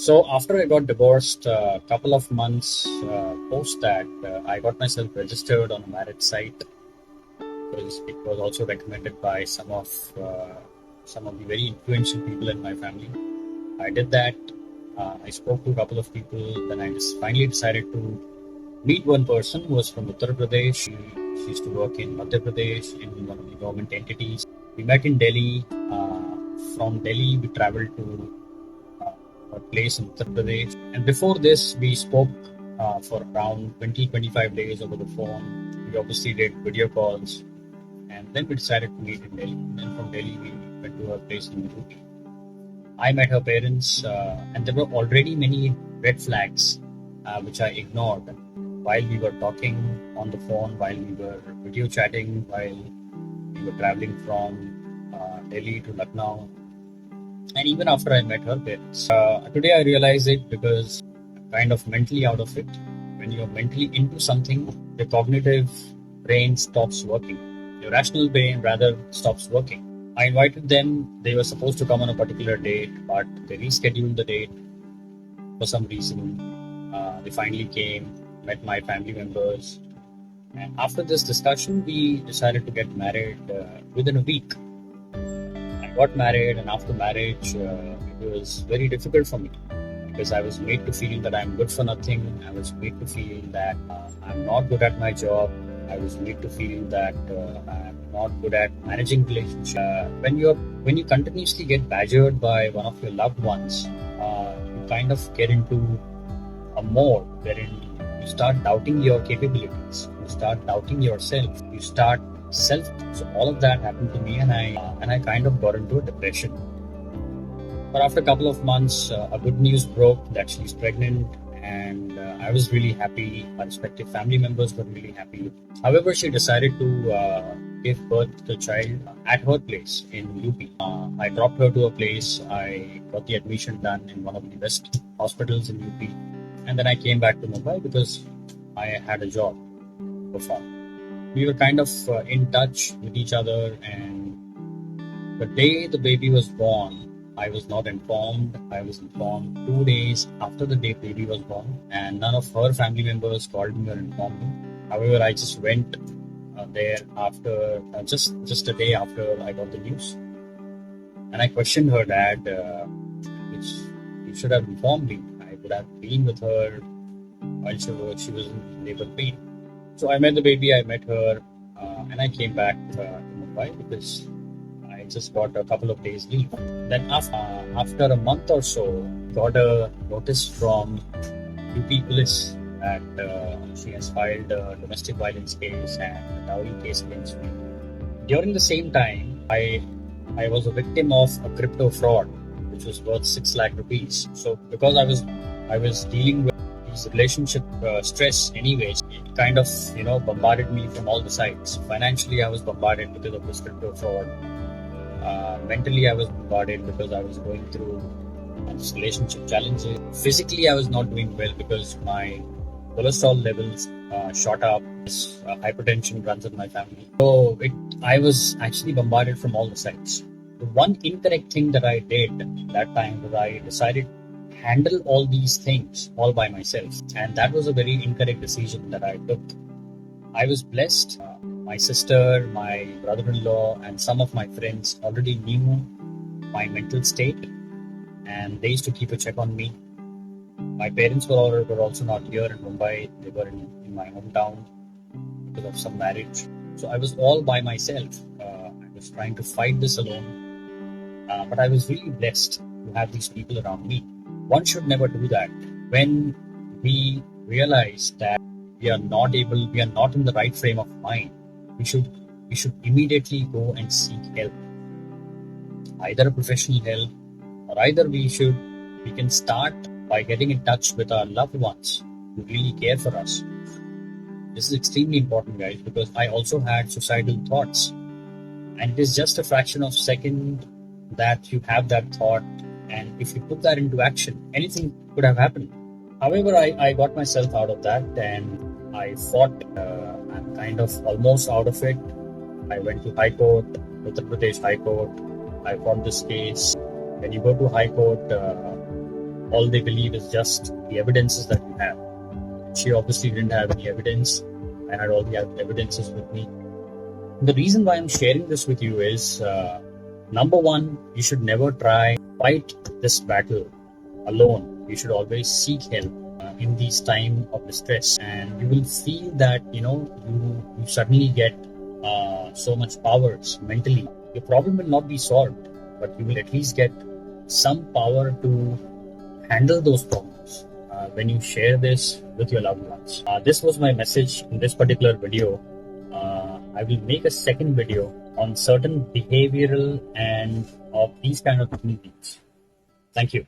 So after I got divorced, a couple of months post that, I got myself registered on a marriage site because it was also recommended by some of the very influential people in my family. I did that. I spoke to a couple of people. Then I just finally decided to meet one person who was from Uttar Pradesh. She used to work in Madhya Pradesh in one of the government entities. We met in Delhi. From Delhi, we traveled to a place in Uttar Pradesh. And before this, we spoke for around 20, 25 days over the phone. We obviously did video calls. And then we decided to meet in Delhi. And then from Delhi, we went to her place in UP. I met her parents, and there were already many red flags which I ignored while we were talking on the phone, while we were video chatting, while we were traveling from Delhi to Lucknow, and even after I met her parents. Today I realize it because I'm kind of mentally out of it. When you're mentally into something, your cognitive brain stops working. Your rational brain rather stops working. I invited them. They were supposed to come on a particular date, but they rescheduled the date for some reason. They finally came, met my family members, and after this discussion, we decided to get married within a week. I got married, and after marriage, it was very difficult for me because I was made to feel that I'm good for nothing. I was made to feel that I'm not good at my job. I was made to feel that I'm not good at managing relationships. When you continuously get badgered by one of your loved ones, you kind of get into a mode wherein you start doubting your capabilities. You start doubting yourself. You start self. So all of that happened to me, and I kind of got into a depression. But after a couple of months, a good news broke that she's pregnant, and I was really happy. My respective family members were really happy. However, she decided to give birth to the child at her place in UP. I dropped her to a place. I got the admission done in one of the best hospitals in UP, and then I came back to Mumbai because I had a job to perform. We were kind of in touch with each other, and the day the baby was born, I was not informed. I was informed 2 days after the day baby was born, and none of her family members called me or informed me. However, I just went there after just a day after I got the news, and I questioned her dad, which he should have informed me. I would have been with her while she was in labor pain. So I met the baby, I met her, and I came back to Mumbai because I just got a couple of days leave. Then after a month or so, got a notice from UP police that she has filed a domestic violence case and a dowry case against me. During the same time, I was a victim of a crypto fraud, which was worth 6 lakh rupees. So because I was dealing with these relationship stress anyways, it kind of bombarded me from all the sides. Financially, I was bombarded because of this crypto fraud. Mentally, I was bombarded because I was going through this relationship challenges. Physically, I was not doing well because my cholesterol levels shot up. Hypertension runs in my family. So I was actually bombarded from all the sides. The one incorrect thing that I did that time was I decided to handle all these things all by myself. And that was a very incorrect decision that I took. I was blessed. My sister, my brother in law, and some of my friends already knew my mental state, and they used to keep a check on me. My parents were also not here in Mumbai, they were in my hometown because of some marriage. So I was all by myself. I was trying to fight this alone, but I was really blessed to have these people around me. One should never do that. When we realize that we are not in the right frame of mind, we should immediately go and seek help, either a professional help, or either we can start by getting in touch with our loved ones who really care for us. This is extremely important, guys, because I also had suicidal thoughts, and it is just a fraction of a second that you have that thought, and if you put that into action, anything could have happened. However, I got myself out of that, and I fought. I'm kind of almost out of it. I went to High Court, Uttar Pradesh High Court. I fought this case. When you go to High Court, all they believe is just the evidences that you have. She obviously didn't have any evidence. I had all the evidences with me. The reason why I'm sharing this with you is number one, you should never try fight this battle alone. You should always seek help in these time of distress, and you will feel that you suddenly get so much powers mentally. Your problem will not be solved, but you will at least get some power to handle those problems when you share this with your loved ones. This was my message in this particular video. I will make a second video on certain behavioral and of these kind of techniques. Thank you.